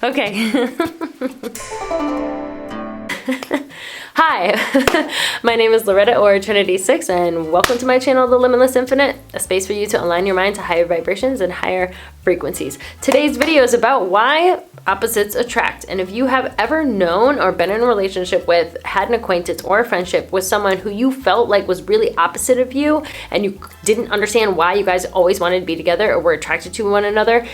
Okay. Hi, my name is Loretta or Trinity6, and welcome to my channel, The Limitless Infinite, a space for you to align your mind to higher vibrations and higher frequencies. Today's video is about why opposites attract. And if you have ever known or been in a relationship with, had an acquaintance or a friendship with someone who you felt like was really opposite of you, and you didn't understand why you guys always wanted to be together or were attracted to one another,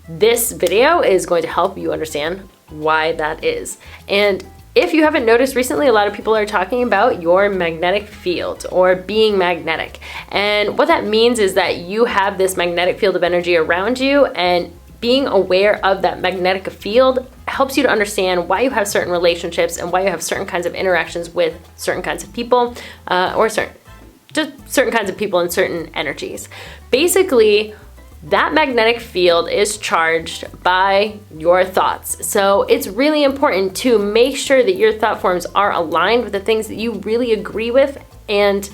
this video is going to help you understand why that is. And if you haven't noticed recently, a lot of people are talking about your magnetic field or being magnetic. And what that means is that you have this magnetic field of energy around you, and being aware of that magnetic field helps you to understand why you have certain relationships and why you have certain kinds of interactions with certain kinds of people, or just certain kinds of people and certain energies. Basically, that magnetic field is charged by your thoughts. So it's really important to make sure that your thought forms are aligned with the things that you really agree with and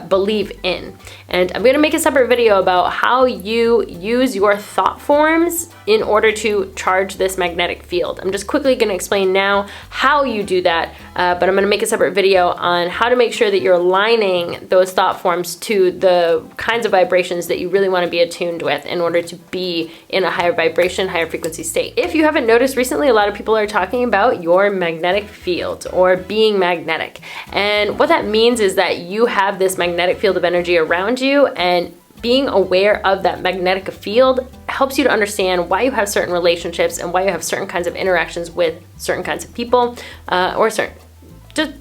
believe in. And I'm going to make a separate video about how you use your thought forms in order to charge this magnetic field. I'm just quickly going to explain now how you do that, but I'm going to make a separate video on how to make sure that you're aligning those thought forms to the kinds of vibrations that you really want to be attuned with in order to be in a higher vibration, higher frequency state. If you haven't noticed recently, a lot of people are talking about your magnetic field or being magnetic. And what that means is that you have this magnetic field of energy around you, and being aware of that magnetic field helps you to understand why you have certain relationships and why you have certain kinds of interactions with certain kinds of people, or just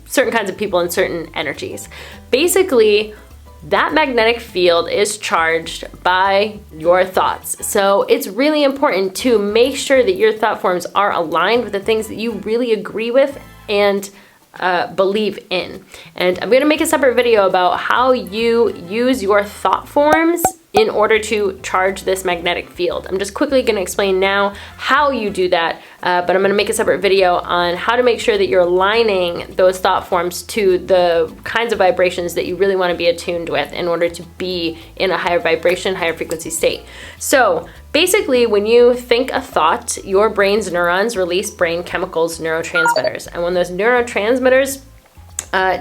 certain kinds of people and certain energies. Basically, that magnetic field is charged by your thoughts. So it's really important to make sure that your thought forms are aligned with the things that you really agree with and believe in. And I'm going to make a separate video about how you use your thought forms in order to charge this magnetic field. I'm just quickly going to explain now how you do that, but I'm going to make a separate video on how to make sure that you're aligning those thought forms to the kinds of vibrations that you really want to be attuned with in order to be in a higher vibration, higher frequency state. So basically, when you think a thought, your brain's neurons release brain chemicals, neurotransmitters. And when those neurotransmitters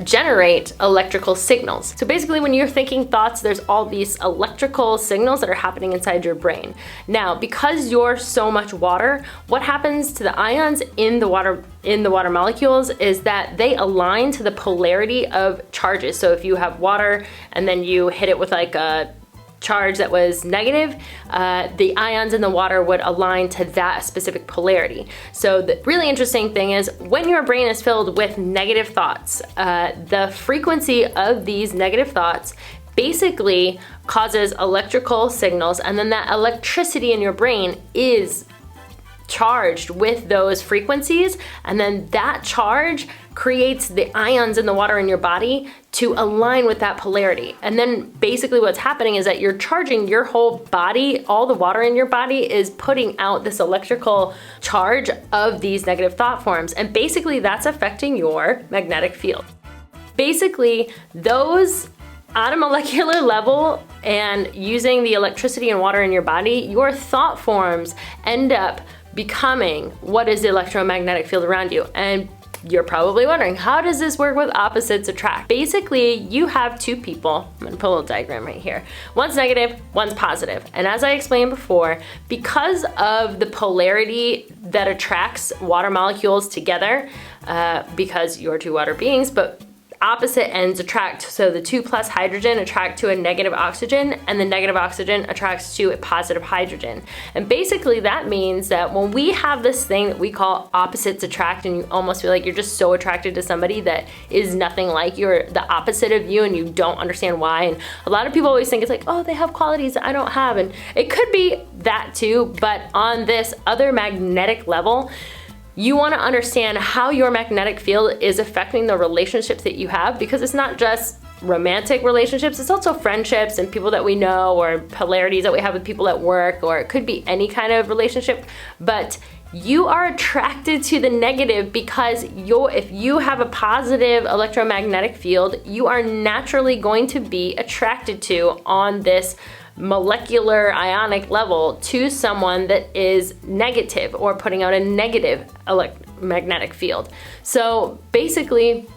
generate electrical signals. So basically, when you're thinking thoughts, there's all these electrical signals that are happening inside your brain. Now, because you're so much water, what happens to the ions in the water molecules is that they align to the polarity of charges. So if you have water and then you hit it with like a charge that was negative, the ions in the water would align to that specific polarity. So the really interesting thing is when your brain is filled with negative thoughts, the frequency of these negative thoughts basically causes electrical signals, and then that electricity in your brain is charged with those frequencies, and then that charge creates the ions in the water in your body to align with that polarity. And then basically what's happening is that you're charging your whole body. All the water in your body is putting out this electrical charge of these negative thought forms, and basically that's affecting your magnetic field. Basically, those on a molecular level, and using the electricity and water in your body, your thought forms end up becoming what is the electromagnetic field around you. And you're probably wondering, how does this work with opposites attract? Basically, you have two people. I'm gonna put a little diagram right here. One's negative, one's positive. And as I explained before, because of the polarity that attracts water molecules together, because you're two water beings, but opposite ends attract. So the 2+ hydrogen attract to a negative oxygen, and the negative oxygen attracts to a positive hydrogen. And basically that means that when we have this thing that we call opposites attract, and you almost feel like you're just so attracted to somebody that is nothing like you're the opposite of you, and you don't understand why. And a lot of people always think it's like, oh, they have qualities that I don't have. And it could be that too, but on this other magnetic level, you want to understand how your magnetic field is affecting the relationships that you have, because it's not just romantic relationships, it's also friendships and people that we know, or polarities that we have with people at work, or it could be any kind of relationship. But you are attracted to the negative because if you have a positive electromagnetic field, you are naturally going to be attracted to on this molecular ionic level to someone that is negative or putting out a negative magnetic field. So basically,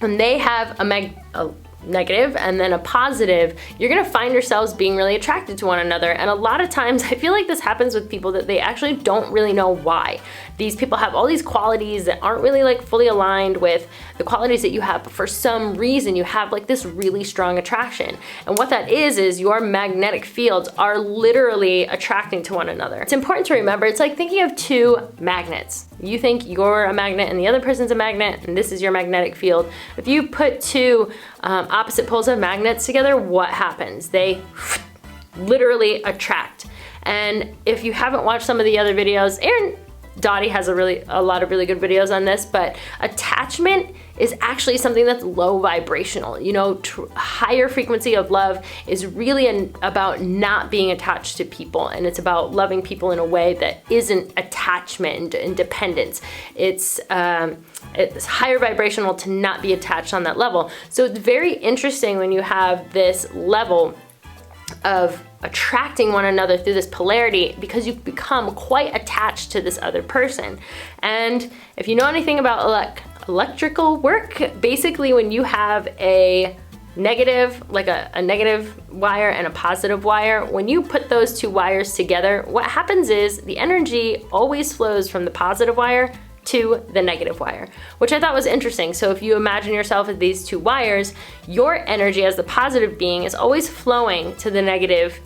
when they have a negative and then a positive, you're gonna find yourselves being really attracted to one another. And a lot of times I feel like this happens with people that they actually don't really know why. These people have all these qualities that aren't really like fully aligned with the qualities that you have, but for some reason you have like this really strong attraction. And what that is your magnetic fields are literally attracting to one another. It's important to remember, it's like thinking of two magnets. You think you're a magnet and the other person's a magnet, and this is your magnetic field. If you put two opposite poles of magnets together, what happens? They literally attract. And if you haven't watched some of the other videos, Dottie has a lot of really good videos on this, but attachment is actually something that's low vibrational. You know, higher frequency of love is really about not being attached to people, and it's about loving people in a way that isn't attachment and dependence. It's higher vibrational to not be attached on that level. So it's very interesting when you have this level of attracting one another through this polarity, because you become quite attached to this other person. And if you know anything about electrical work, basically when you have a negative, like a negative wire and a positive wire, when you put those two wires together, what happens is the energy always flows from the positive wire to the negative wire, which I thought was interesting. So if you imagine yourself as these two wires, your energy as the positive being is always flowing to the negative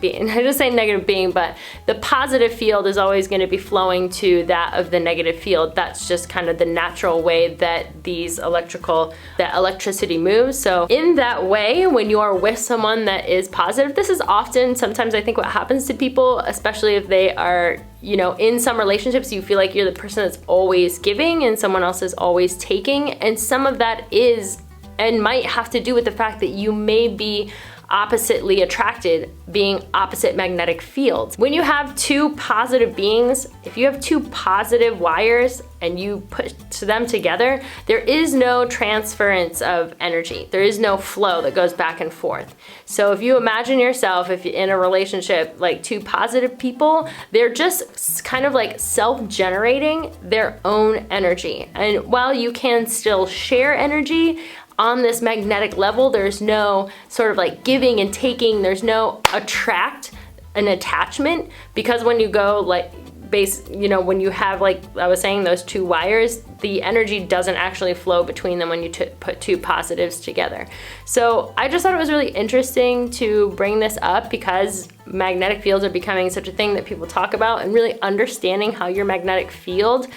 being. I just say negative being, but the positive field is always going to be flowing to that of the negative field. That's just kind of the natural way that that electricity moves. So in that way, when you are with someone that is positive, this is often, sometimes I think what happens to people, especially if they are, you know, in some relationships, you feel like you're the person that's always giving and someone else is always taking. And some of that is, and might have to do with the fact that you may be oppositely attracted, being opposite magnetic fields. When you have two positive beings, if you have two positive wires and you put them together, there is no transference of energy. There is no flow that goes back and forth. So if you imagine yourself, if you're in a relationship, like two positive people, they're just kind of like self-generating their own energy. And while you can still share energy, on this magnetic level, there's no sort of like giving and taking, there's no an attachment, because when you go like when you have, like I was saying, those two wires, the energy doesn't actually flow between them when you put two positives together. So I just thought it was really interesting to bring this up, because magnetic fields are becoming such a thing that people talk about, and really understanding how your magnetic field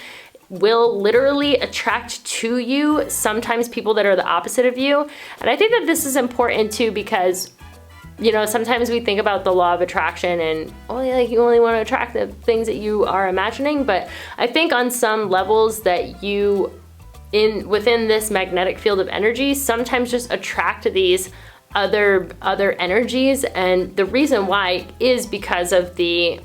will literally attract to you sometimes people that are the opposite of you. And I think that this is important too, because, you know, sometimes we think about the law of attraction and, oh yeah, like you only want to attract the things that you are imagining. But I think on some levels that you, within this magnetic field of energy, sometimes just attract these other energies. And the reason why is because of the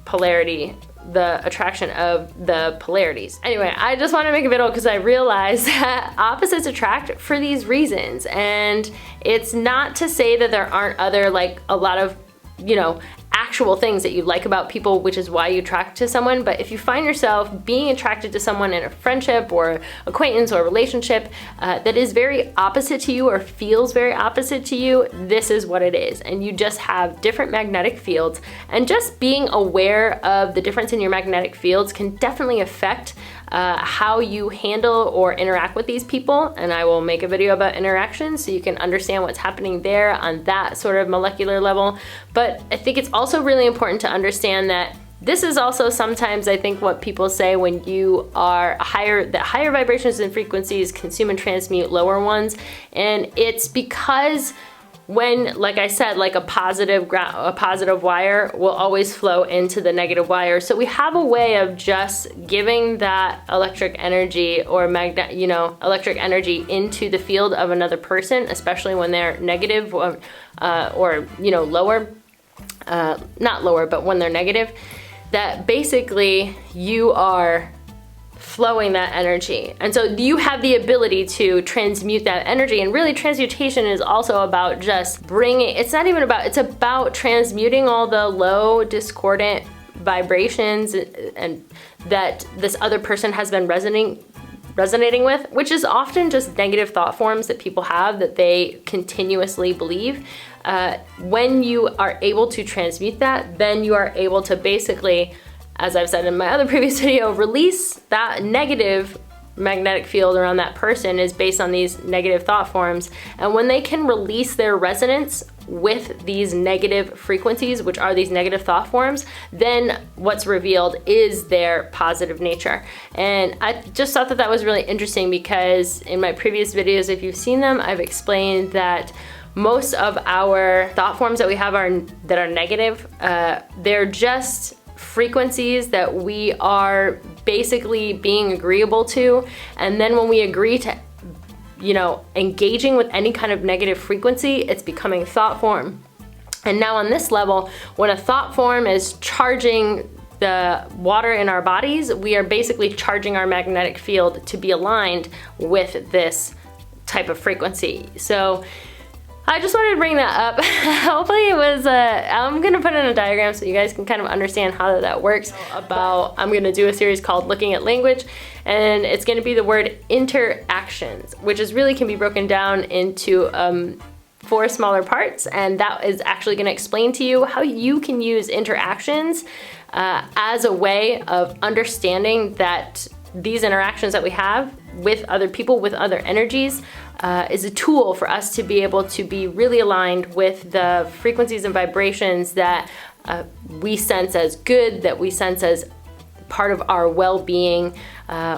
polarity, the attraction of the polarities. Anyway, I just want to make a video because I realized that opposites attract for these reasons. And it's not to say that there aren't other, like a lot of, you know, actual things that you like about people, which is why you attract to someone. But if you find yourself being attracted to someone in a friendship or acquaintance or relationship that is very opposite to you or feels very opposite to you, this is what it is. And you just have different magnetic fields, and just being aware of the difference in your magnetic fields can definitely affect how you handle or interact with these people. And I will make a video about interaction so you can understand what's happening there on that sort of molecular level. But I think it's also really important to understand that this is also sometimes, I think, what people say when you are that higher vibrations and frequencies consume and transmute lower ones. And it's because when, like I said, like a positive wire will always flow into the negative wire. So we have a way of just giving that electric energy or electric energy into the field of another person, especially when they're negative or lower, not lower, but when they're negative, that basically you are flowing that energy. And so you have the ability to transmute that energy. And really, transmutation is also about just bringing, it's about transmuting all the low discordant vibrations and that this other person has been resonating with, which is often just negative thought forms that people have that they continuously believe. When you are able to transmute that, then you are able to basically, as I've said in my other previous video, release that negative magnetic field around that person is based on these negative thought forms. And when they can release their resonance with these negative frequencies, which are these negative thought forms, then what's revealed is their positive nature. And I just thought that that was really interesting because in my previous videos, if you've seen them, I've explained that most of our thought forms that we have that are negative, they're just frequencies that we are basically being agreeable to. And then when we agree to, engaging with any kind of negative frequency, it's becoming thought form. And now on this level, when a thought form is charging the water in our bodies, we are basically charging our magnetic field to be aligned with this type of frequency. So I just wanted to bring that up. Hopefully it was, I'm gonna put in a diagram so you guys can kind of understand how that works. I'm gonna do a series called Looking at Language, and it's gonna be the word interactions, which really can be broken down into 4 smaller parts, and that is actually gonna explain to you how you can use interactions as a way of understanding that these interactions that we have with other people, with other energies, is a tool for us to be able to be really aligned with the frequencies and vibrations that we sense as good, that we sense as part of our well-being,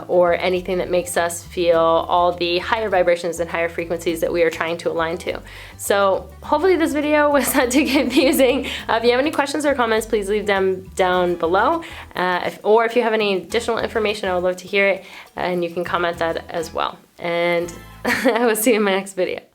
or anything that makes us feel all the higher vibrations and higher frequencies that we are trying to align to. So hopefully this video was not too confusing. If you have any questions or comments, please leave them down below. Or if you have any additional information, I would love to hear it, and you can comment that as well. And I will see you in my next video.